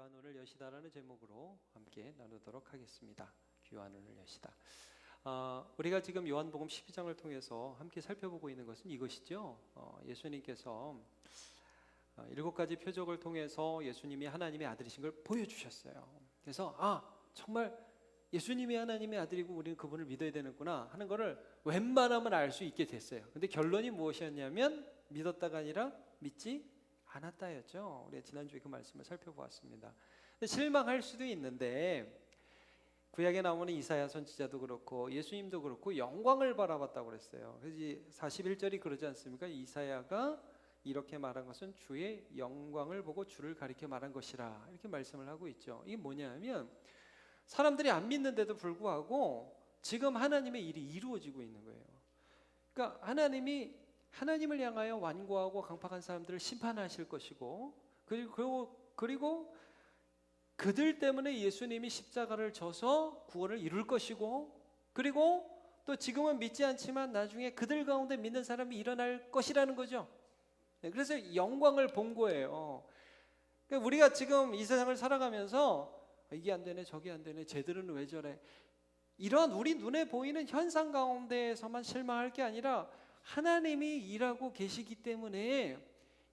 귀한 눈을 여시다라는 제목으로 함께 나누도록 하겠습니다. 귀한 눈을 여시다. 우리가 지금 요한복음 12장을 통해서 함께 살펴보고 있는 것은 이것이죠. 예수님께서 7가지 표적을 통해서 예수님이 하나님의 아들이신 걸 보여주셨어요. 그래서 정말 예수님이 하나님의 아들이고 우리는 그분을 믿어야 되는구나 하는 것을 웬만하면 알 수 있게 됐어요. 근데 결론이 무엇이었냐면 믿었다가 아니라 믿지 않았다였죠. 우리가 지난주에 그 말씀을 살펴보았습니다. 근데 실망할 수도 있는데 구약에 나오는 이사야 선지자도 그렇고 예수님도 그렇고 영광을 바라봤다고 그랬어요. 그래서 41절이 그러지 않습니까? 이사야가 이렇게 말한 것은 주의 영광을 보고 주를 가리켜 말한 것이라 이렇게 말씀을 하고 있죠. 이게 뭐냐면 사람들이 안 믿는데도 불구하고 지금 하나님의 일이 이루어지고 있는 거예요. 그러니까 하나님을 향하여 완고하고 강팍한 사람들을 심판하실 것이고 그리고 그들 때문에 예수님이 십자가를 져서 구원을 이룰 것이고 그리고 또 지금은 믿지 않지만 나중에 그들 가운데 믿는 사람이 일어날 것이라는 거죠. 그래서 영광을 본 거예요. 그러니까 우리가 지금 이 세상을 살아가면서 이게 안 되네 저게 안 되네 쟤들은 왜 저래 이런 우리 눈에 보이는 현상 가운데에서만 실망할 게 아니라 하나님이 일하고 계시기 때문에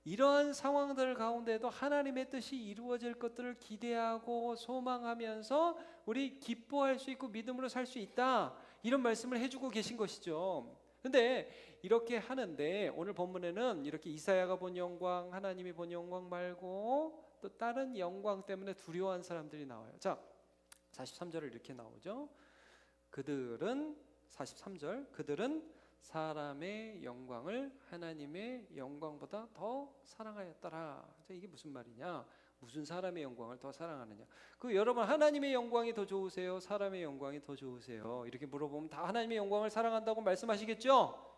이러한 상황들 가운데도 하나님의 뜻이 이루어질 것들을 기대하고 소망하면서 우리 기뻐할 수 있고 믿음으로 살 수 있다 이런 말씀을 해주고 계신 것이죠. 근데 이렇게 하는데 오늘 본문에는 이렇게 이사야가 본 영광 하나님이 본 영광 말고 또 다른 영광 때문에 두려워한 사람들이 나와요. 자 43절을 이렇게 나오죠. 그들은 43절 그들은 사람의 영광을 하나님의 영광보다 더 사랑하였더라. 이게 무슨 말이냐? 무슨 사람의 영광을 더 사랑하느냐? 여러분 하나님의 영광이 더 좋으세요? 사람의 영광이 더 좋으세요? 이렇게 물어보면 다 하나님의 영광을 사랑한다고 말씀하시겠죠?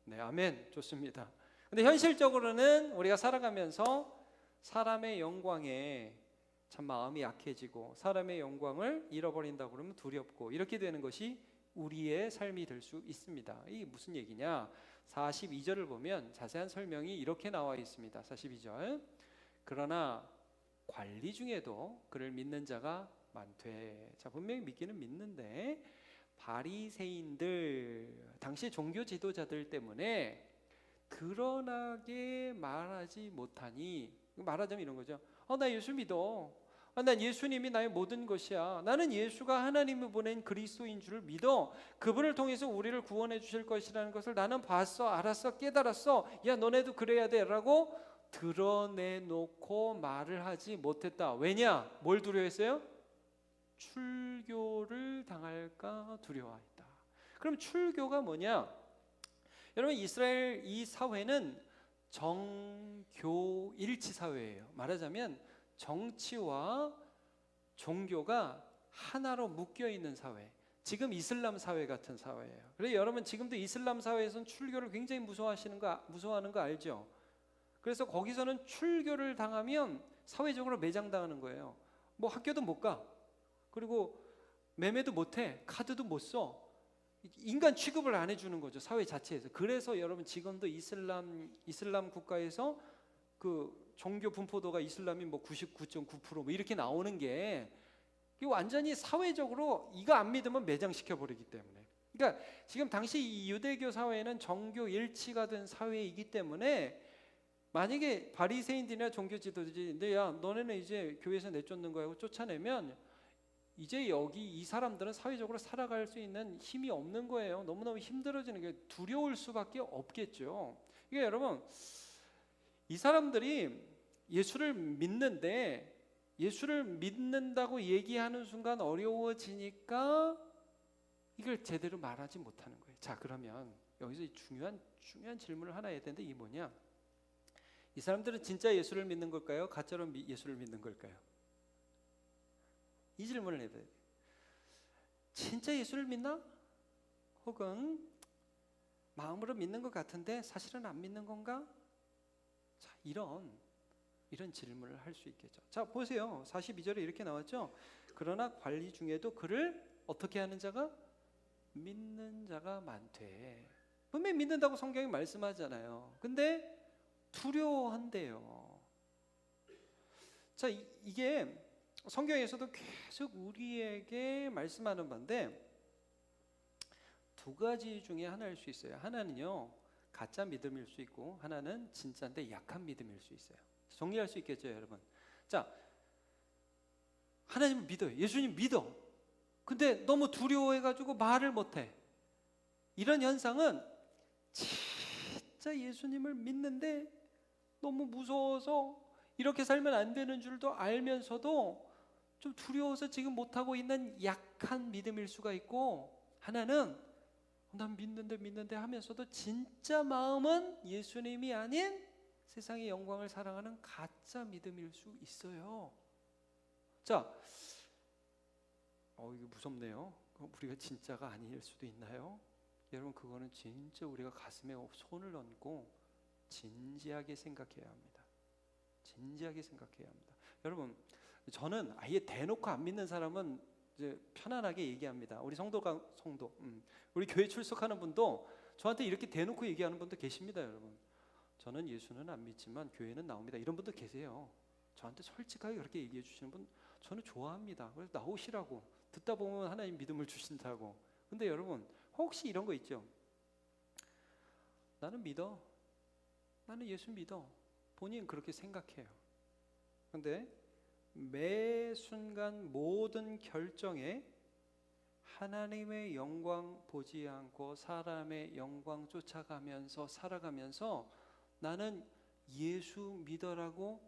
네, 아멘. 좋습니다. 근데 현실적으로는 우리가 살아가면서 사람의 영광에 참 마음이 약해지고 사람의 영광을 잃어버린다고 그러면 두렵고 이렇게 되는 것이 우리의 삶이 될 수 있습니다. 이게 무슨 얘기냐? 42절을 보면 자세한 설명이 이렇게 나와 있습니다. 42절 그러나 관리 중에도 그를 믿는 자가 많되. 자 분명히 믿기는 믿는데 바리새인들 당시 종교 지도자들 때문에 드러나게 말하지 못하니 말하자면 이런 거죠. 나 예수 믿어. 난 예수님이 나의 모든 것이야. 나는 예수가 하나님이 보낸 그리스도인 줄을 믿어. 그분을 통해서 우리를 구원해 주실 것이라는 것을 나는 봤어, 알았어, 깨달았어. 야 너네도 그래야 돼 라고 드러내놓고 말을 하지 못했다. 왜냐? 뭘 두려워했어요? 출교를 당할까 두려워했다. 그럼 출교가 뭐냐? 여러분 이스라엘 이 사회는 정교일치 사회예요. 말하자면 정치와 종교가 하나로 묶여있는 사회, 지금 이슬람 사회 같은 사회예요. 그래서 여러분 지금도 이슬람 사회에서는 출교를 굉장히 무서워하는 거 알죠? 그래서 거기서는 출교를 당하면 사회적으로 매장당하는 거예요. 뭐 학교도 못 가, 그리고 매매도 못해, 카드도 못 써, 인간 취급을 안 해주는 거죠, 사회 자체에서. 그래서 여러분 지금도 이슬람 국가에서 그 종교 분포도가 이슬람이 뭐 99.9% 뭐 이렇게 나오는 게 이게 완전히 사회적으로 이거 안 믿으면 매장시켜 버리기 때문에. 그러니까 지금 당시 이 유대교 사회는 정교 일치가 된 사회이기 때문에 만약에 바리새인들이나 종교 지도자인데 야 너네는 이제 교회에서 내쫓는 거야 하고 쫓아내면 이제 여기 이 사람들은 사회적으로 살아갈 수 있는 힘이 없는 거예요. 너무너무 힘들어지는 게 두려울 수밖에 없겠죠. 이게 여러분 이 사람들이 예수를 믿는데 예수를 믿는다고 얘기하는 순간 어려워지니까 이걸 제대로 말하지 못하는 거예요. 자 그러면 여기서 중요한 질문을 하나 해야 되는데 이게 뭐냐? 이 사람들은 진짜 예수를 믿는 걸까요? 가짜로 예수를 믿는 걸까요? 이 질문을 해야 돼요. 진짜 예수를 믿나? 혹은 마음으로 믿는 것 같은데 사실은 안 믿는 건가? 자, 이런 질문을 할 수 있겠죠. 자, 보세요. 42절에 이렇게 나왔죠. 그러나 관리 중에도 그를 어떻게 하는 자가? 믿는 자가 많대. 분명히 믿는다고 성경이 말씀하잖아요. 근데 두려워한대요. 자, 이게 성경에서도 계속 우리에게 말씀하는 바인데 두 가지 중에 하나일 수 있어요. 하나는요, 가짜 믿음일 수 있고 하나는 진짜인데 약한 믿음일 수 있어요. 정리할 수 있겠죠, 여러분? 자, 하나님을 믿어요. 예수님 믿어. 근데 너무 두려워해가지고 말을 못해. 이런 현상은 진짜 예수님을 믿는데 너무 무서워서 이렇게 살면 안 되는 줄도 알면서도 좀 두려워서 지금 못하고 있는 약한 믿음일 수가 있고, 하나는 난 믿는데 하면서도 진짜 마음은 예수님이 아닌 세상의 영광을 사랑하는 가짜 믿음일 수 있어요. 자, 이거 무섭네요. 우리가 진짜가 아닐 수도 있나요? 여러분, 그거는 진짜 우리가 가슴에 손을 얹고 진지하게 생각해야 합니다. 진지하게 생각해야 합니다. 여러분, 저는 아예 대놓고 안 믿는 사람은 이제 편안하게 얘기합니다. 우리 성도, 우리 교회 출석하는 분도 저한테 이렇게 대놓고 얘기하는 분도 계십니다. 여러분, 저는 예수는 안 믿지만 교회는 나옵니다. 이런 분도 계세요. 저한테 솔직하게 그렇게 얘기해 주시는 분 저는 좋아합니다. 그래서 나오시라고, 듣다 보면 하나님 믿음을 주신다고. 근데 여러분, 혹시 이런 거 있죠? 나는 믿어. 나는 예수 믿어. 본인 그렇게 생각해요. 근데 매 순간 모든 결정에 하나님의 영광 보지 않고 사람의 영광 쫓아가면서 살아가면서 나는 예수 믿어라고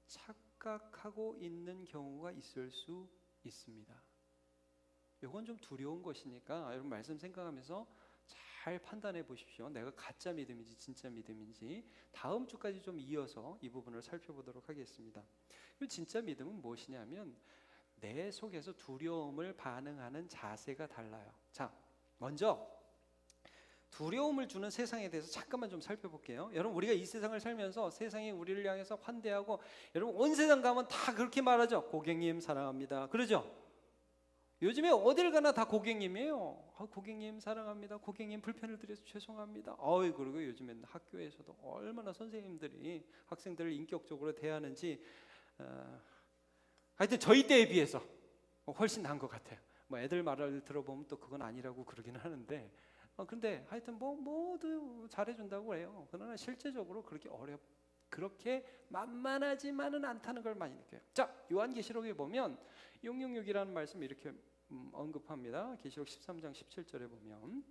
착각하고 있는 경우가 있을 수 있습니다. 이건 좀 두려운 것이니까 여러분 말씀 생각하면서 잘 판단해 보십시오. 내가 가짜 믿음인지 진짜 믿음인지. 다음 주까지 좀 이어서 이 부분을 살펴보도록 하겠습니다. 진짜 믿음은 무엇이냐면 내 속에서 두려움을 반응하는 자세가 달라요. 자, 먼저 두려움을 주는 세상에 대해서 잠깐만 좀 살펴볼게요. 여러분, 우리가 이 세상을 살면서 세상이 우리를 향해서 환대하고, 여러분 온 세상 가면 다 그렇게 말하죠. 고객님 사랑합니다. 그러죠? 요즘에 어딜 가나 다 고객님이에요. 고객님 사랑합니다. 고객님 불편을 드려서 죄송합니다. 그리고 요즘에는 학교에서도 얼마나 선생님들이 학생들을 인격적으로 대하는지, 하여튼 저희 때에 비해서 훨씬 나은 것 같아요. 뭐 애들 말을 들어보면 또 그건 아니라고 그러기는 하는데, 근데 하여튼 모두 잘해준다고 해요. 그러나 실제적으로 그렇게 만만하지만은 않다는 걸 많이 느껴요. 자, 요한계시록에 보면 666이라는 말씀 이렇게 언급합니다. 계시록 13장 17절에 보면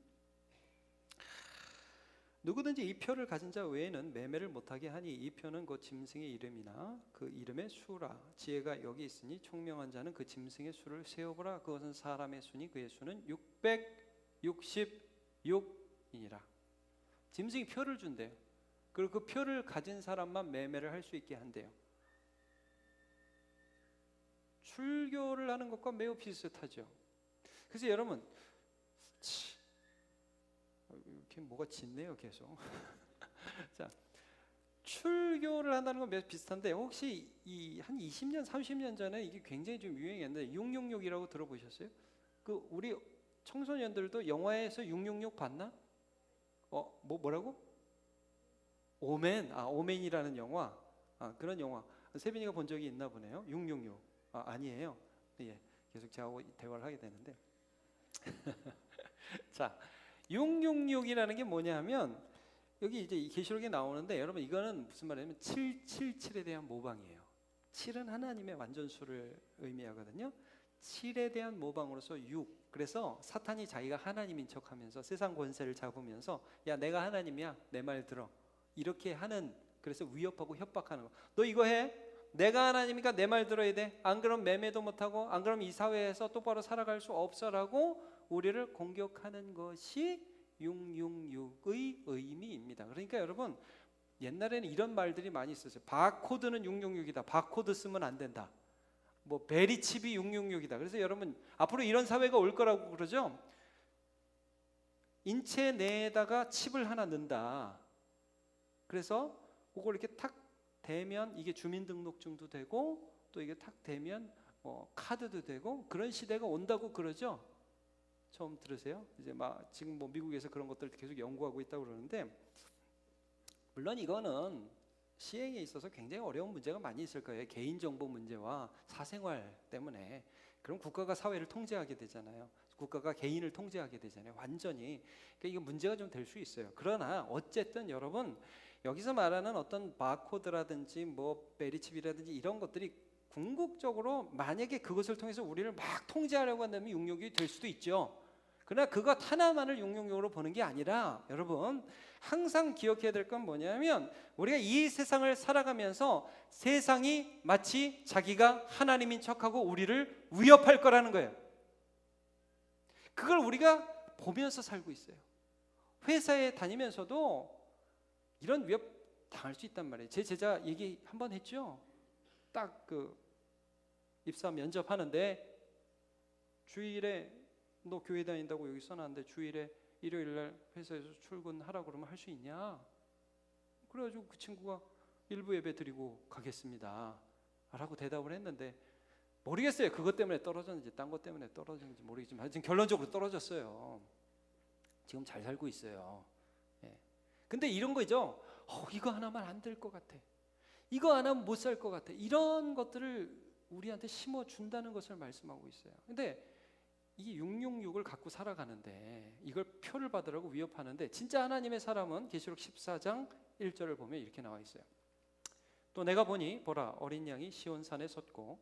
누구든지 이 표를 가진 자 외에는 매매를 못하게 하니 이 표는 곧 짐승의 이름이나 그 이름의 수라. 지혜가 여기 있으니 총명한 자는 그 짐승의 수를 세어보라. 그것은 사람의 수니 그의 수는 666이니라. 짐승이 표를 준대요. 그리고 그 표를 가진 사람만 매매를 할 수 있게 한대요. 출교를 하는 것과 매우 비슷하죠. 그래서 여러분, 이렇게 뭐가 짙네요 계속. 자, 출교를 한다는 건 매우 비슷한데, 혹시 한 20년, 30년 전에 이게 굉장히 좀 유행했는데 666이라고 들어보셨어요? 우리 청소년들도 영화에서 666 봤나? 뭐라고? 오맨, 오맨이라는 영화, 그런 영화 세빈이가 본 적이 있나 보네요. 666. 아니에요. 예, 계속 저하고 대화를 하게 되는데 자, 666이라는 게 뭐냐면 여기 이제 이 계시록에 나오는데, 여러분 이거는 무슨 말이냐면 777에 대한 모방이에요. 7은 하나님의 완전수를 의미하거든요. 7에 대한 모방으로서 6. 그래서 사탄이 자기가 하나님인 척하면서 세상 권세를 잡으면서 야, 내가 하나님이야, 내 말 들어, 이렇게 하는, 그래서 위협하고 협박하는 거. 너 이거 해? 내가 하나님이니까 내 말 들어야 돼. 안 그럼 매매도 못하고, 안 그럼 이 사회에서 똑바로 살아갈 수 없어라고 우리를 공격하는 것이 666의 의미입니다. 그러니까 여러분, 옛날에는 이런 말들이 많이 있었어요. 바코드는 666이다. 바코드 쓰면 안 된다. 뭐 베리칩이 666이다. 그래서 여러분, 앞으로 이런 사회가 올 거라고 그러죠. 인체 내에다가 칩을 하나 넣는다. 그래서 그걸 이렇게 탁 대면 이게 주민등록증도 되고, 또 이게 탁 대면 카드도 되고, 그런 시대가 온다고 그러죠. 처음 들으세요? 이제 지금 미국에서 그런 것들 계속 연구하고 있다고 그러는데, 물론 이거는 시행에 있어서 굉장히 어려운 문제가 많이 있을 거예요. 개인정보 문제와 사생활 때문에. 그럼 국가가 사회를 통제하게 되잖아요. 국가가 개인을 통제하게 되잖아요. 완전히. 그러니까 이거 문제가 좀 될 수 있어요. 그러나 어쨌든 여러분, 여기서 말하는 어떤 바코드라든지 뭐 베리칩이라든지 이런 것들이 궁극적으로 만약에 그것을 통해서 우리를 막 통제하려고 한다면 용역이 될 수도 있죠. 그러나 그것 하나만을 용역용으로 보는 게 아니라 여러분, 항상 기억해야 될 건 뭐냐면 우리가 이 세상을 살아가면서 세상이 마치 자기가 하나님인 척하고 우리를 위협할 거라는 거예요. 그걸 우리가 보면서 살고 있어요. 회사에 다니면서도 이런 위협 당할 수 있단 말이에요. 제 제자 얘기 한번 했죠. 딱 그 입사 면접하는데 주일에 너 교회 다닌다고 여기 써놨는데 주일에 일요일날 회사에서 출근하라고 그러면 할 수 있냐? 그래가지고 그 친구가 일부 예배 드리고 가겠습니다 라고 대답을 했는데 모르겠어요. 그것 때문에 떨어졌는지 딴 것 때문에 떨어졌는지 모르겠지만 하여튼 결론적으로 떨어졌어요. 지금 잘 살고 있어요. 예. 근데 이런 거죠. 이거 하나만 안 될 것 같아. 이거 안 하면 못 살 것 같아. 이런 것들을 우리한테 심어준다는 것을 말씀하고 있어요. 근데 이 666을 갖고 살아가는데 이걸 표를 받으라고 위협하는데 진짜 하나님의 사람은 계시록 14장 1절을 보면 이렇게 나와 있어요. 또 내가 보니 보라 어린 양이 시온산에 섰고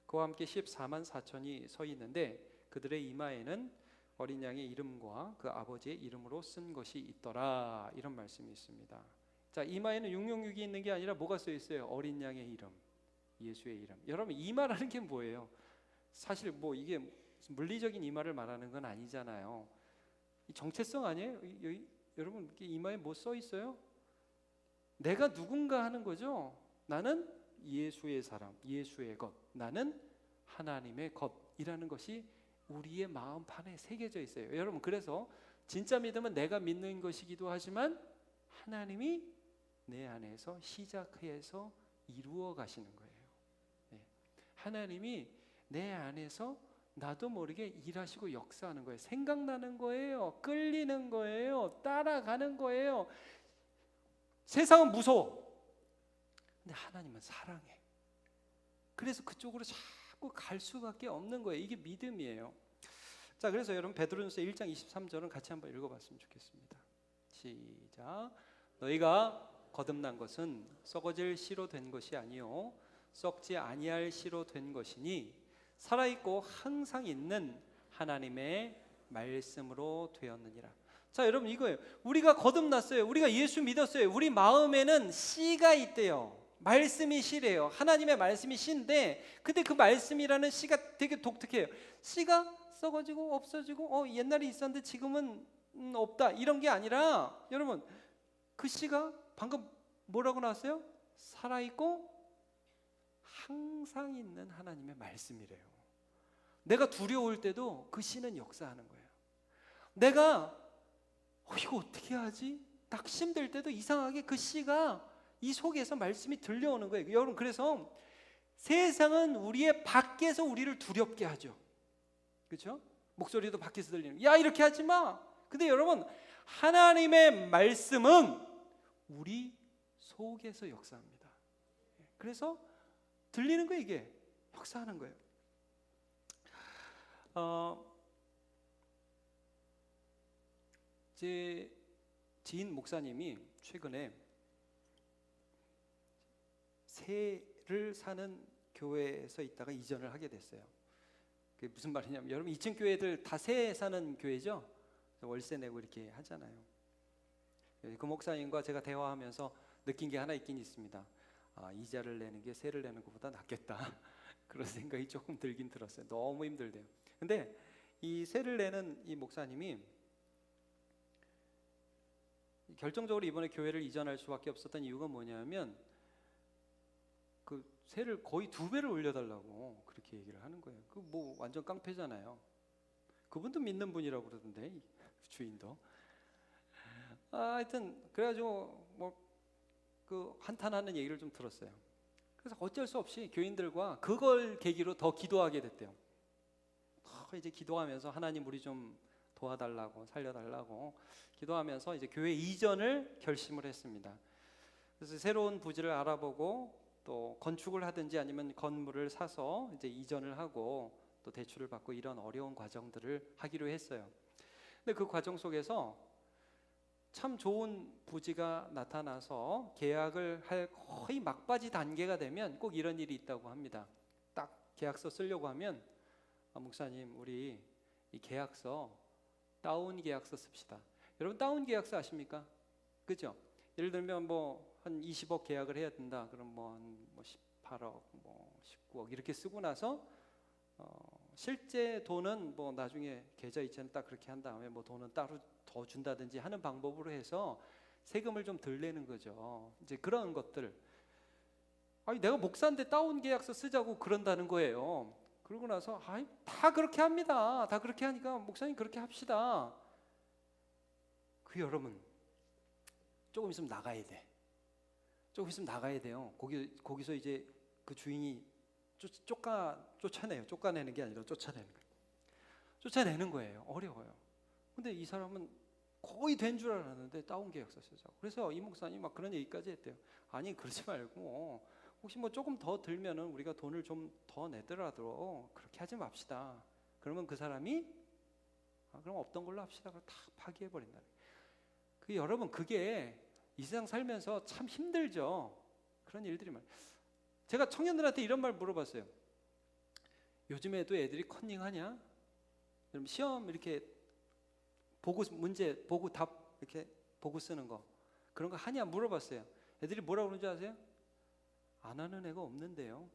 그와 함께 14만 4천이 서 있는데 그들의 이마에는 어린 양의 이름과 그 아버지의 이름으로 쓴 것이 있더라. 이런 말씀이 있습니다. 자, 이마에는 666이 있는 게 아니라 뭐가 써 있어요? 어린 양의 이름, 예수의 이름. 여러분, 이마라는 게 뭐예요? 사실 뭐 이게 물리적인 이마를 말하는 건 아니잖아요. 정체성 아니에요? 여러분, 이마에 뭐 써 있어요? 내가 누군가 하는 거죠. 나는 예수의 사람, 예수의 것, 나는 하나님의 것이라는 것이 우리의 마음판에 새겨져 있어요. 여러분, 그래서 진짜 믿음은 내가 믿는 것이기도 하지만 하나님이 내 안에서 시작해서 이루어 가시는 거예요. 네. 하나님이 내 안에서 나도 모르게 일하시고 역사하는 거예요. 생각나는 거예요. 끌리는 거예요. 따라가는 거예요. 세상은 무서워. 근데 하나님은 사랑해. 그래서 그쪽으로 자꾸 갈 수밖에 없는 거예요. 이게 믿음이에요. 자, 그래서 여러분 베드로전서 1장 23절은 같이 한번 읽어봤으면 좋겠습니다. 시작. 너희가 거듭난 것은 썩어질 씨로 된 것이 아니요 썩지 아니할 씨로 된 것이니 살아있고 항상 있는 하나님의 말씀으로 되었느니라. 자, 여러분 이거예요. 우리가 거듭났어요. 우리가 예수 믿었어요. 우리 마음에는 씨가 있대요. 말씀이 씨래요. 하나님의 말씀이 씨인데 근데 그 말씀이라는 씨가 되게 독특해요. 씨가 썩어지고 없어지고 옛날에 있었는데 지금은 없다 이런 게 아니라 여러분 그 씨가 방금 뭐라고 나왔어요? 살아있고 항상 있는 하나님의 말씀이래요. 내가 두려울 때도 그 씨는 역사하는 거예요. 내가 이거 어떻게 하지? 낙심될 때도 이상하게 그 씨가 이 속에서 말씀이 들려오는 거예요. 여러분 그래서 세상은 우리의 밖에서 우리를 두렵게 하죠. 그렇죠? 목소리도 밖에서 들리는 야 이렇게 하지 마. 근데 여러분 하나님의 말씀은 우리 속에서 역사합니다. 그래서 들리는 거 이게 역사하는 거예요. 제 지인 목사님이 최근에 새를 사는 교회에서 있다가 이전을 하게 됐어요. 그게 무슨 말이냐면 여러분 2층 교회들 다 새 사는 교회죠. 월세 내고 이렇게 하잖아요. 그 목사님과 제가 대화하면서 느낀 게 하나 있긴 있습니다. 이자를 내는 게 세를 내는 것보다 낫겠다 그런 생각이 조금 들긴 들었어요. 너무 힘들대요. 근데 이 세를 내는 이 목사님이 결정적으로 이번에 교회를 이전할 수밖에 없었던 이유가 뭐냐면 그 세를 거의 2배를 올려달라고 그렇게 얘기를 하는 거예요. 그 뭐 완전 깡패잖아요. 그분도 믿는 분이라고 그러던데 주인도. 하여튼 그래가지고 뭐 그 한탄하는 얘기를 좀 들었어요. 그래서 어쩔 수 없이 교인들과 그걸 계기로 더 기도하게 됐대요. 이제 기도하면서 하나님 우리 좀 도와달라고 살려달라고 기도하면서 이제 교회 이전을 결심을 했습니다. 그래서 새로운 부지를 알아보고 또 건축을 하든지 아니면 건물을 사서 이제 이전을 하고 또 대출을 받고 이런 어려운 과정들을 하기로 했어요. 근데 그 과정 속에서 참 좋은 부지가 나타나서 계약을 할 거의 막바지 단계가 되면 꼭 이런 일이 있다고 합니다. 딱 계약서 쓰려고 하면 목사님 우리 이 계약서 다운 계약서 씁시다. 여러분 다운 계약서 아십니까? 그죠? 예를 들면 뭐 한 20억 계약을 해야 된다. 그럼 뭐 18억, 뭐 19억 이렇게 쓰고 나서 실제 돈은 뭐 나중에 계좌 이체는 딱 그렇게 한 다음에 뭐 돈은 따로 더 준다든지 하는 방법으로 해서 세금을 좀 덜 내는 거죠. 이제 그런 것들. 아니 내가 목사인데 다운 계약서 쓰자고 그런다는 거예요. 그러고 나서 아이 다 그렇게 합니다. 다 그렇게 하니까 목사님 그렇게 합시다. 그 여러분 조금 있으면 나가야 돼. 조금 있으면 나가야 돼요. 거기서 이제 그 주인이 쫓아내요. 쫓아내는 게 아니라 쫓아내는 거예요. 쫓아내는 거예요. 어려워요. 근데 이 사람은 거의 된 줄 알았는데 다운 계약서 쓰자고. 그래서 이 목사님 막 그런 얘기까지 했대요. 아니 그러지 말고 혹시 뭐 조금 더 들면은 우리가 돈을 좀 더 내더라도 그렇게 하지 맙시다. 그러면 그 사람이 그럼 없던 걸로 합시다. 그걸 다 파기해 버린다. 그 여러분 그게 이 세상 살면서 참 힘들죠. 그런 일들이 많아요. 제가 청년들한테 이런 말 물어봤어요. 요즘에도 애들이 컨닝하냐? 여러분 시험 이렇게 보고 문제 보고 답 이렇게 보고 쓰는 거 그런 거 하냐 물어봤어요. 애들이 뭐라고 그러는지 아세요? 안 하는 애가 없는데요.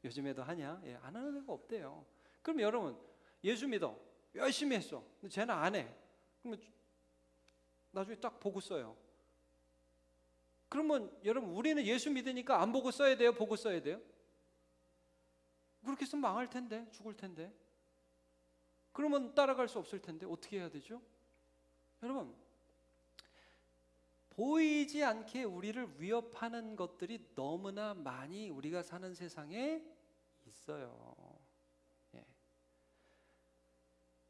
요즘에도 하냐? 예, 안 하는 애가 없대요. 그럼 여러분 예수 믿어 열심히 했어. 근데 쟤는 안 해. 그러면 나중에 딱 보고 써요. 그러면 여러분 우리는 예수 믿으니까 안 보고 써야 돼요? 보고 써야 돼요? 그렇게 쓰면 망할 텐데, 죽을 텐데. 그러면 따라갈 수 없을 텐데 어떻게 해야 되죠? 여러분 보이지 않게 우리를 위협하는 것들이 너무나 많이 우리가 사는 세상에 있어요. 예.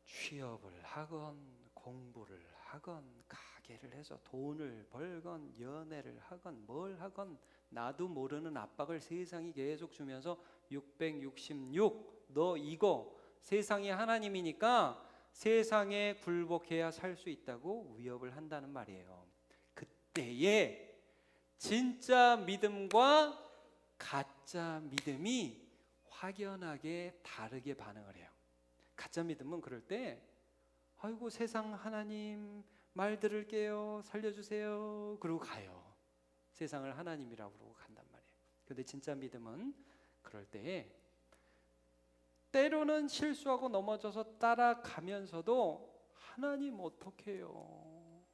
취업을 하건 공부를 하건 가게를 해서 돈을 벌건 연애를 하건 뭘 하건 나도 모르는 압박을 세상이 계속 주면서 666 너 이거 세상이 하나님이니까 세상에 굴복해야 살 수 있다고 위협을 한다는 말이에요. 그때에 진짜 믿음과 가짜 믿음이 확연하게 다르게 반응을 해요. 가짜 믿음은 그럴 때 아이고 세상 하나님 말 들을게요 살려주세요 그러고 가요. 세상을 하나님이라고 그러고 간단 말이에요. 그런데 진짜 믿음은 그럴 때에 때로는 실수하고 넘어져서 따라가면서도 하나님 어떡해요?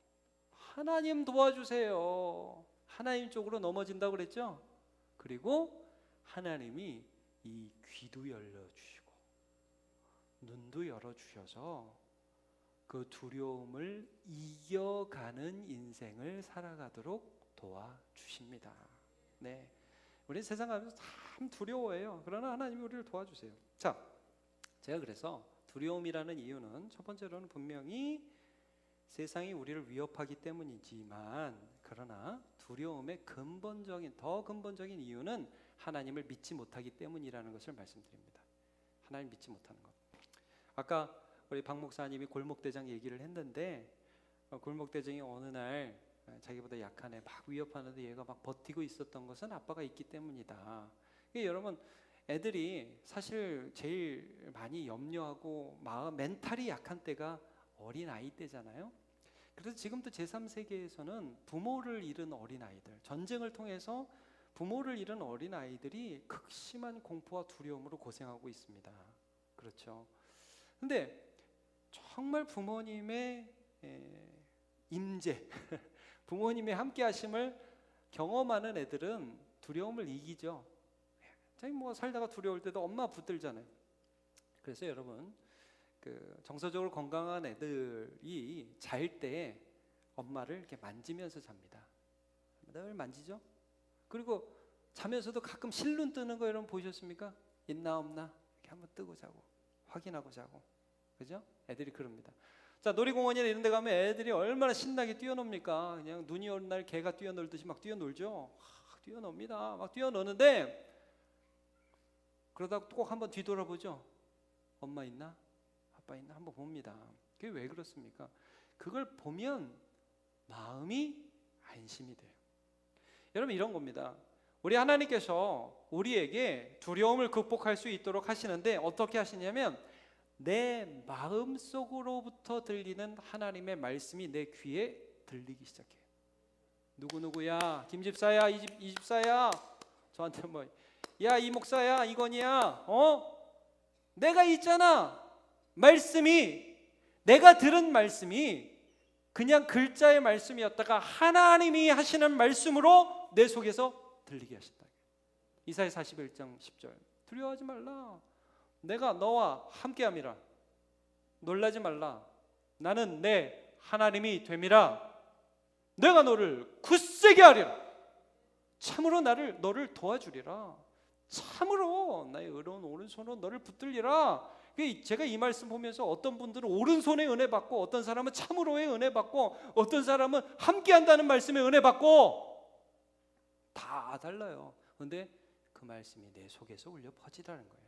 하나님 도와주세요. 하나님 쪽으로 넘어진다고 그랬죠? 그리고 하나님이 이 귀도 열어주시고 눈도 열어주셔서 그 두려움을 이겨가는 인생을 살아가도록 도와주십니다. 네, 우리 세상 가면서 참 두려워해요. 그러나 하나님이 우리를 도와주세요. 자, 제가 그래서 두려움이라는 이유는 첫 번째로는 분명히 세상이 우리를 위협하기 때문이지만 그러나 두려움의 더 근본적인 이유는 하나님을 믿지 못하기 때문이라는 것을 말씀드립니다. 하나님 믿지 못하는 것. 아까 우리 박 목사님이 골목대장 얘기를 했는데 골목대장이 어느 날 자기보다 약한 애 막 위협하는데 얘가 막 버티고 있었던 것은 아빠가 있기 때문이다. 여러분 애들이 사실 제일 많이 염려하고 멘탈이 약한 때가 어린아이 때잖아요. 그래서 지금도 제3세계에서는 부모를 잃은 어린아이들, 전쟁을 통해서 부모를 잃은 어린아이들이 극심한 공포와 두려움으로 고생하고 있습니다. 그렇죠. 근데 정말 부모님의 임재, 부모님의 함께 하심을 경험하는 애들은 두려움을 이기죠. 자기 뭐 살다가 두려울 때도 엄마 붙들잖아요. 그래서 여러분 그 정서적으로 건강한 애들이 잘 때 엄마를 이렇게 만지면서 잡니다. 늘 만지죠. 그리고 자면서도 가끔 실눈 뜨는 거 여러분 보셨습니까? 있나 없나 이렇게 한번 뜨고 자고 확인하고 자고, 그죠? 애들이 그럽니다. 자, 놀이공원이나 이런 데 가면 애들이 얼마나 신나게 뛰어놉니까? 그냥 눈이 오는 날 개가 뛰어놀듯이 막 뛰어놀죠. 뛰어놉니다. 막 뛰어노는데 그러다가 꼭 한번 뒤돌아보죠. 엄마 있나? 아빠 있나? 한번 봅니다. 그게 왜 그렇습니까? 그걸 보면 마음이 안심이 돼요. 여러분, 이런 겁니다. 우리 하나님께서 우리에게 두려움을 극복할 수 있도록 하시는데 어떻게 하시냐면 내 마음속으로부터 들리는 하나님의 말씀이 내 귀에 들리기 시작해요. 누구누구야, 김집사야, 이 집사야, 저한테 뭐, 야, 이 목사야, 이건희야, 내가 있잖아. 말씀이, 내가 들은 말씀이 그냥 글자의 말씀이었다가 하나님이 하시는 말씀으로 내 속에서 들리게 하신다. 이사야 41장 10절. 두려워하지 말라. 내가 너와 함께함이라. 놀라지 말라. 나는 내 하나님이 됨이라. 내가 너를 굳세게 하리라. 참으로 너를 도와주리라. 참으로 나의 의로운 오른손으로 너를 붙들리라. 제가 이 말씀 보면서 어떤 분들은 오른손의 은혜 받고, 어떤 사람은 참으로의 은혜 받고, 어떤 사람은 함께한다는 말씀의 은혜 받고, 다 달라요. 그런데 그 말씀이 내 속에서 울려 퍼지라는 거예요.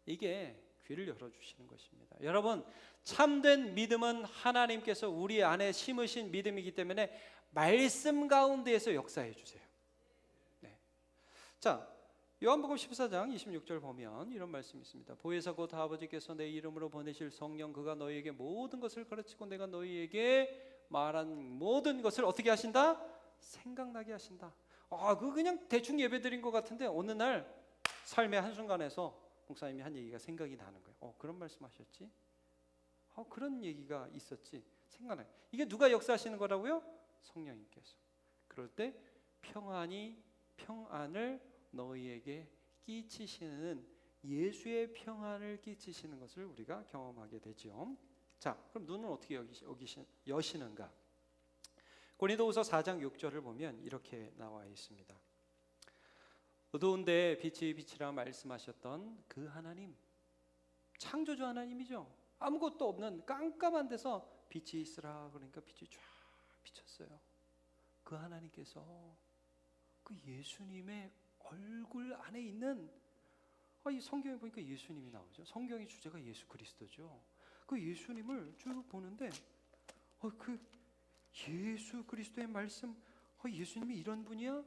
이게 귀를 열어주시는 것입니다. 여러분, 참된 믿음은 하나님께서 우리 안에 심으신 믿음이기 때문에 말씀 가운데에서 역사해 주세요. 네. 자, 요한복음 14장 26절 보면 이런 말씀이 있습니다. 보혜사 곧 아버지께서 내 이름으로 보내실 성령, 그가 너희에게 모든 것을 가르치고 내가 너희에게 말한 모든 것을 어떻게 하신다? 생각나게 하신다. 그거 그냥 대충 예배드린 것 같은데 어느 날 삶의 한순간에서 목사님이 한 얘기가 생각이 나는 거예요. 그런 말씀하셨지? 그런 얘기가 있었지? 생각나요. 이게 누가 역사하시는 거라고요? 성령님께서. 그럴 때 평안을 너희에게 끼치시는, 예수의 평안을 끼치시는 것을 우리가 경험하게 되죠. 자, 그럼 눈은 어떻게 여시는가? 고린도후서 4장 6절을 보면 이렇게 나와 있습니다. 어두운데 빛이 빛이라 말씀하셨던 그 하나님, 창조주 하나님이죠. 아무것도 없는 깜깜한 데서 빛이 있으라 그러니까 빛이 쫙 비쳤어요. 그 하나님께서 그 예수님의 얼굴 안에 있는, 이 성경에 보니까 예수님이 나오죠. 성경의 주제가 예수 그리스도죠. 그 예수님을 쭉 보는데 그 예수 그리스도의 말씀, 예수님이 이런 분이야?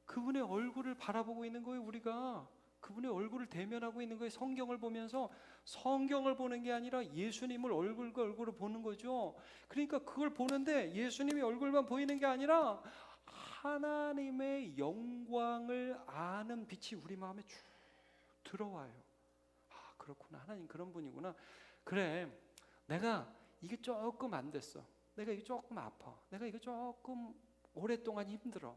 그분의 얼굴을 바라보고 있는 거예요. 우리가 그분의 얼굴을 대면하고 있는 거예요. 성경을 보면서 성경을 보는 게 아니라 예수님을 얼굴과 얼굴을 보는 거죠. 그러니까 그걸 보는데 예수님이 얼굴만 보이는 게 아니라 하나님의 영광을 아는 빛이 우리 마음에 쭉 들어와요. 그렇구나, 하나님 그런 분이구나. 그래, 내가 이게 조금 안 됐어. 내가 이게 조금 아파. 내가 이거 조금 오랫동안 힘들어.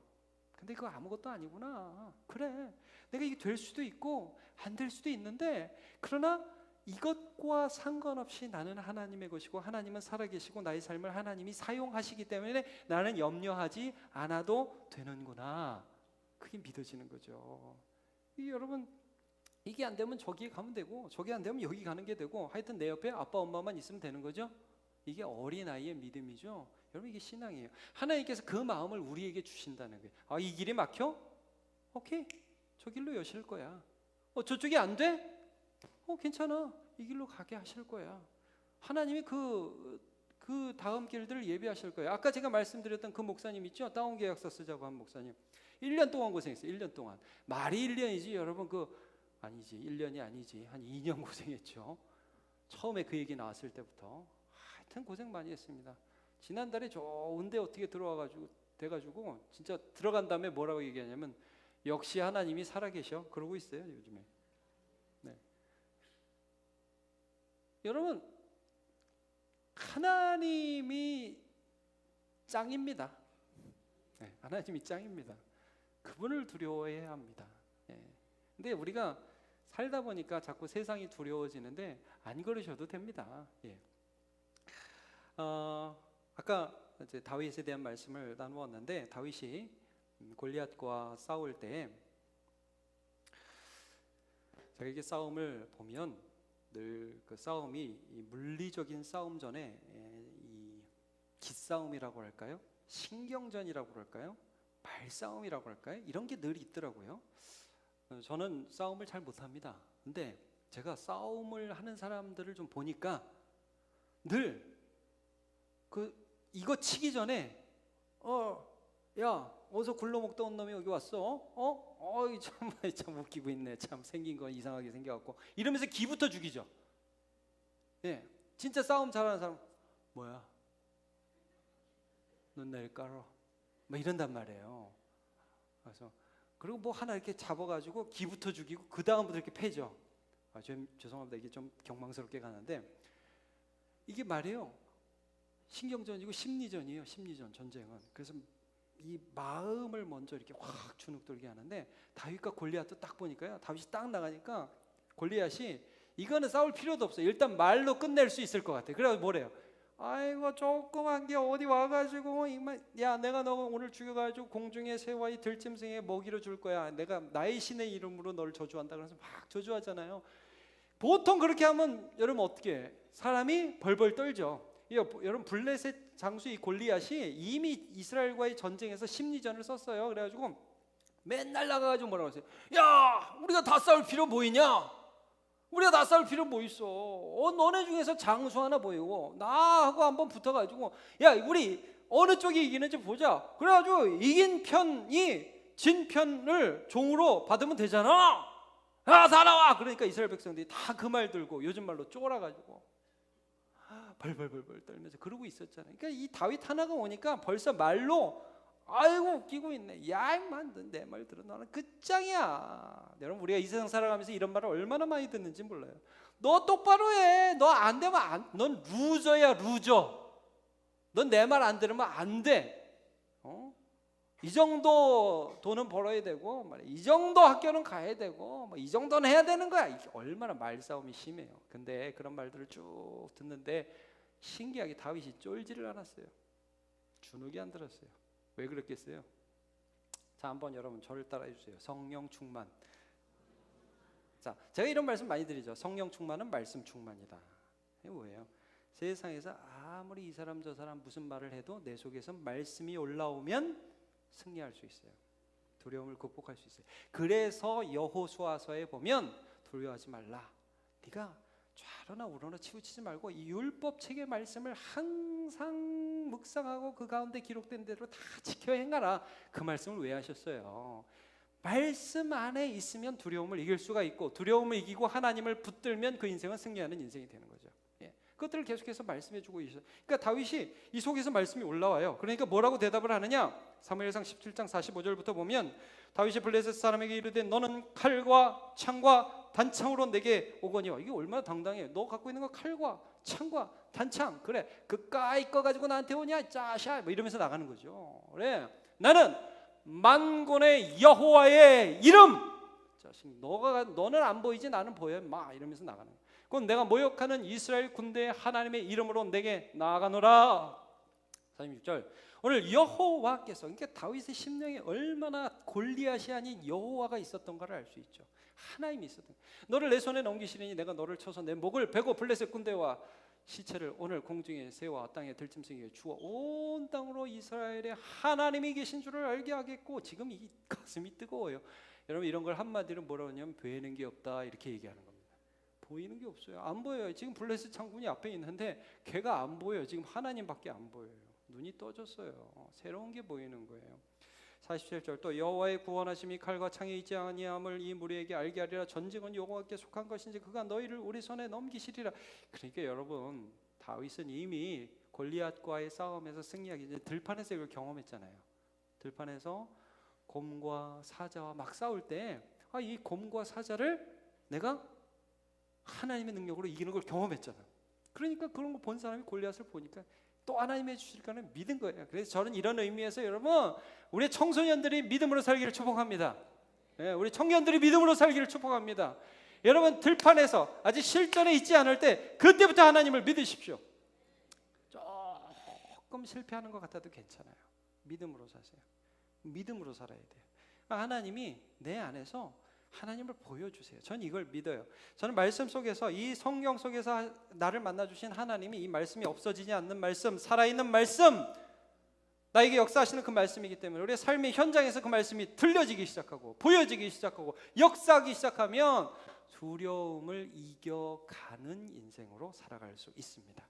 근데 그거 아무것도 아니구나. 그래, 내가 이게 될 수도 있고 안 될 수도 있는데, 그러나 이것과 상관없이 나는 하나님의 것이고 하나님은 살아계시고 나의 삶을 하나님이 사용하시기 때문에 나는 염려하지 않아도 되는구나. 그게 믿어지는 거죠. 여러분, 이게 안 되면 저기에 가면 되고, 저기 안 되면 여기 가는 게 되고, 하여튼 내 옆에 아빠 엄마만 있으면 되는 거죠. 이게 어린아이의 믿음이죠. 여러분, 이게 신앙이에요. 하나님께서 그 마음을 우리에게 주신다는 거예요. 이 길이 막혀? 오케이, 저 길로 여실 거야. 저쪽이 안 돼? 괜찮아, 이 길로 가게 하실 거야. 하나님이 그 다음 길들을 예비하실 거예요. 아까 제가 말씀드렸던 그 목사님 있죠? 다운 계약서 쓰자고 한 목사님. 1년 동안 고생했어요. 1년 동안. 말이 1년이지 여러분, 아니지, 1년이 아니지, 한 2년 고생했죠. 처음에 그 얘기 나왔을 때부터. 하여튼 고생 많이 했습니다. 지난달에 좋은데 어떻게 돼가지고 진짜 들어간 다음에 뭐라고 얘기하냐면, 역시 하나님이 살아계셔, 그러고 있어요 요즘에. 네. 여러분, 하나님이 짱입니다. 네, 하나님이 짱입니다. 그분을 두려워해야 합니다. 근데 우리가 살다 보니까 자꾸 세상이 두려워지는데 안 그러셔도 됩니다. 아까 이제 다윗에 대한 말씀을 나누었는데, 다윗이 골리앗과 싸울 때 자기에게 싸움을 보면 늘 그 싸움이 이 물리적인 싸움 전에 기싸움이라고 할까요? 신경전이라고 할까요? 말싸움이라고 할까요? 이런 게 늘 있더라고요. 저는 싸움을 잘 못합니다. 근데 제가 싸움을 하는 사람들을 좀 보니까 늘 이거 치기 전에 야 어디서 굴러먹던 놈이 여기 왔어? 참 웃기고 있네. 참 생긴 건 이상하게 생겨갖고 이러면서 기부터 죽이죠. 예, 진짜 싸움 잘하는 사람 뭐야? 넌 내일 깔어. 뭐 이런단 말이에요. 그래서 그리고 뭐 하나 이렇게 잡아가지고 기부터 죽이고 그 다음부터 이렇게 패죠. 죄송합니다. 이게 좀 경망스럽게 가는데 이게 말이에요. 신경전이고 심리전이에요. 심리전 전쟁은. 그래서 이 마음을 먼저 이렇게 확 주눅들게 하는데 다윗과 골리앗도 딱 보니까요. 다윗이 딱 나가니까 골리앗이 이거는 싸울 필요도 없어요. 일단 말로 끝낼 수 있을 것 같아요. 그래서 뭐래요? 아이고 조그만 게 어디 와가지고 야 내가 너 오늘 죽여가지고 공중의 새와 이 들짐승의 먹이로 줄 거야. 내가 나의 신의 이름으로 너를 저주한다. 그래서 막 저주하잖아요. 보통 그렇게 하면 여러분 어떻게 해? 사람이 벌벌 떨죠. 여러분 블레셋 장수 이 골리앗이 이미 이스라엘과의 전쟁에서 심리전을 썼어요. 그래가지고 맨날 나가가지고 뭐라고 했어요? 야 우리가 다 싸울 필요 뭐 있냐? 우리가 다 싸울 필요 뭐 있어? 너네 중에서 장수 하나 보이고 나하고 한번 붙어가지고 야 우리 어느 쪽이 이기는지 보자. 그래가지고 이긴 편이 진 편을 종으로 받으면 되잖아. 야 다 나와. 그러니까 이스라엘 백성들이 다 그 말 들고 요즘 말로 쫄아가지고 벌벌벌벌 떨면서 그러고 있었잖아요. 그러니까 이 다윗 하나가 오니까 벌써 말로 아이고 웃기고 있네. 야 임만 내 말 들어. 너는 끝장이야. 여러분 우리가 이 세상 살아가면서 이런 말을 얼마나 많이 듣는지 몰라요. 너 똑바로 해. 너 안 되면 넌 루저야 루저. 넌 내 말 안 들으면 안 돼. 이 정도 돈은 벌어야 되고 이 정도 학교는 가야 되고 이 정도는 해야 되는 거야. 이게 얼마나 말싸움이 심해요. 근데 그런 말들을 쭉 듣는데 신기하게 다윗이 쫄지를 않았어요. 주눅이 안 들었어요. 왜 그랬겠어요? 자, 한번 여러분 저를 따라해 주세요. 성령 충만. 자, 제가 이런 말씀 많이 드리죠. 성령 충만은 말씀 충만이다. 이게 뭐예요? 세상에서 아무리 이 사람 저 사람 무슨 말을 해도 내 속에서 말씀이 올라오면 승리할 수 있어요. 두려움을 극복할 수 있어요. 그래서 여호수아서에 보면 두려워하지 말라. 네가 좌로나 우로나 치우치지 말고 이 율법 책의 말씀을 항상 묵상하고 그 가운데 기록된 대로 다 지켜 행하라. 그 말씀을 왜 하셨어요? 말씀 안에 있으면 두려움을 이길 수가 있고 두려움을 이기고 하나님을 붙들면 그 인생은 승리하는 인생이 되는 거죠. 그것들을 계속해서 말씀해주고 계셔요. 그러니까 다윗이 이 속에서 말씀이 올라와요. 그러니까 뭐라고 대답을 하느냐? 사무엘상 17장 45절부터 보면 다윗이 블레셋 사람에게 이르되 너는 칼과 창과 단창으로 내게 오거니와. 이게 얼마나 당당해요. 너 갖고 있는 거 칼과 창과 단창. 그래 그까이 거 가지고 나한테 오냐 짜샤 뭐 이러면서 나가는 거죠. 그래 나는 만군의 여호와의 이름. 자식 너는 안 보이지 나는 보여 막 이러면서 나가는 거예요. 그건 내가 모욕하는 이스라엘 군대의 하나님의 이름으로 내게 나아가노라. 46절 오늘 여호와께서 그러니까 다윗의 심령에 얼마나 골리앗이 아닌 여호와가 있었던가를 알 수 있죠. 하나님이 있었던 너를 내 손에 넘기시리니 내가 너를 쳐서 내 목을 베고 블레셋 군대와 시체를 오늘 공중에 새와 땅에 들짐승에게 주어 온 땅으로 이스라엘의 하나님이 계신 줄을 알게 하겠고. 지금 이 가슴이 뜨거워요. 여러분 이런 걸 한마디로 뭐라고 하냐면 보이는 게 없다 이렇게 얘기하는 겁니다. 보이는 게 없어요. 안 보여요. 지금 블레셋 장군이 앞에 있는데 걔가 안 보여요. 지금 하나님밖에 안 보여요. 눈이 떠졌어요. 새로운 게 보이는 거예요. 47절 또 여호와의 구원하심이 칼과 창에 있지 아니함을 이 무리에게 알게 하리라. 전쟁은 여호와께 속한 것인지 그가 너희를 우리 손에 넘기시리라. 그러니까 여러분 다윗은 이미 골리앗과의 싸움에서 승리하기 전에 들판에서 이걸 경험했잖아요. 들판에서 곰과 사자와 막 싸울 때 이 곰과 사자를 내가 하나님의 능력으로 이기는 걸 경험했잖아. 그러니까 그런 거 본 사람이 골리앗을 보니까 또 하나님이 해주실 거는 믿은 거예요. 그래서 저는 이런 의미에서 여러분 우리 청소년들이 믿음으로 살기를 축복합니다. 우리 청년들이 믿음으로 살기를 축복합니다. 여러분 들판에서 아직 실전에 있지 않을 때 그때부터 하나님을 믿으십시오. 조금 실패하는 것 같아도 괜찮아요. 믿음으로 사세요. 믿음으로 살아야 돼요. 하나님이 내 안에서 하나님을 보여주세요. 저는 이걸 믿어요. 저는 말씀 속에서, 이 성경 속에서 나를 만나주신 하나님이, 이 말씀이 없어지지 않는 말씀, 살아있는 말씀, 나에게 역사하시는 그 말씀이기 때문에 우리의 삶의 현장에서 그 말씀이 들려지기 시작하고 보여지기 시작하고 역사하기 시작하면 두려움을 이겨가는 인생으로 살아갈 수 있습니다.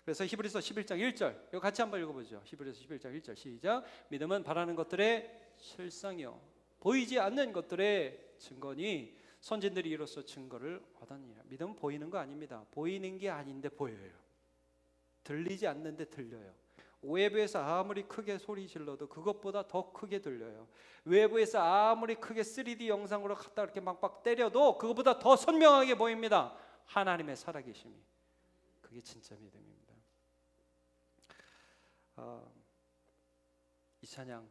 그래서 히브리서 11장 1절 이거 같이 한번 읽어보죠. 히브리서 11장 1절 시작. 믿음은 바라는 것들의 실상이요 보이지 않는 것들의 증거니 선진들이 이로써 증거를 얻었느니라. 믿음은 보이는 거 아닙니다. 보이는 게 아닌데 보여요. 들리지 않는데 들려요. 외부에서 아무리 크게 소리 질러도 그것보다 더 크게 들려요. 외부에서 아무리 크게 3D 영상으로 갖다 이렇게 막박 때려도 그것보다 더 선명하게 보입니다. 하나님의 살아계심이. 그게 진짜 믿음입니다. 이 찬양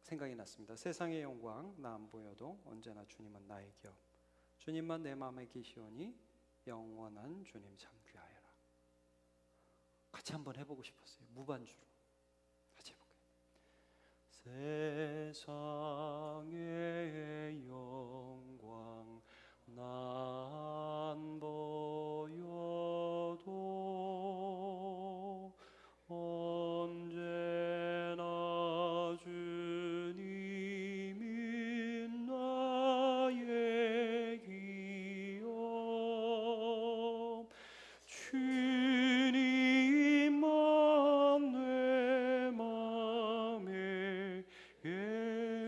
생각이 났습니다. 세상의 영광 나 안 보여도 언제나 주님은 나의 곁. 주님만 내 마음에 계시오니 영원한 주님 참 귀하여라. 같이 한번 해보고 싶었어요. 무반주로 같이 해볼게요. 세상의 영광 난 보여도 언제나 주님이 나의 기업. 주님만 내 맘에 계시오니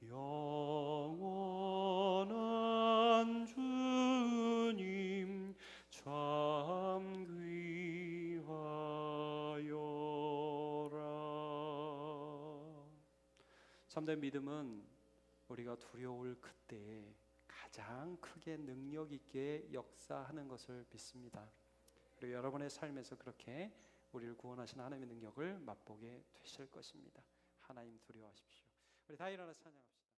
영원한 주님 참 귀하여라. 참된 믿음은 우리가 두려울 그때에 가장 크게 능력 있게 역사하는 것을 믿습니다. 그리고 여러분의 삶에서 그렇게 우리를 구원하신 하나님의 능력을 맛보게 되실 것입니다. 하나님 두려워하십시오. 우리 다 일어나서 찬양합시다.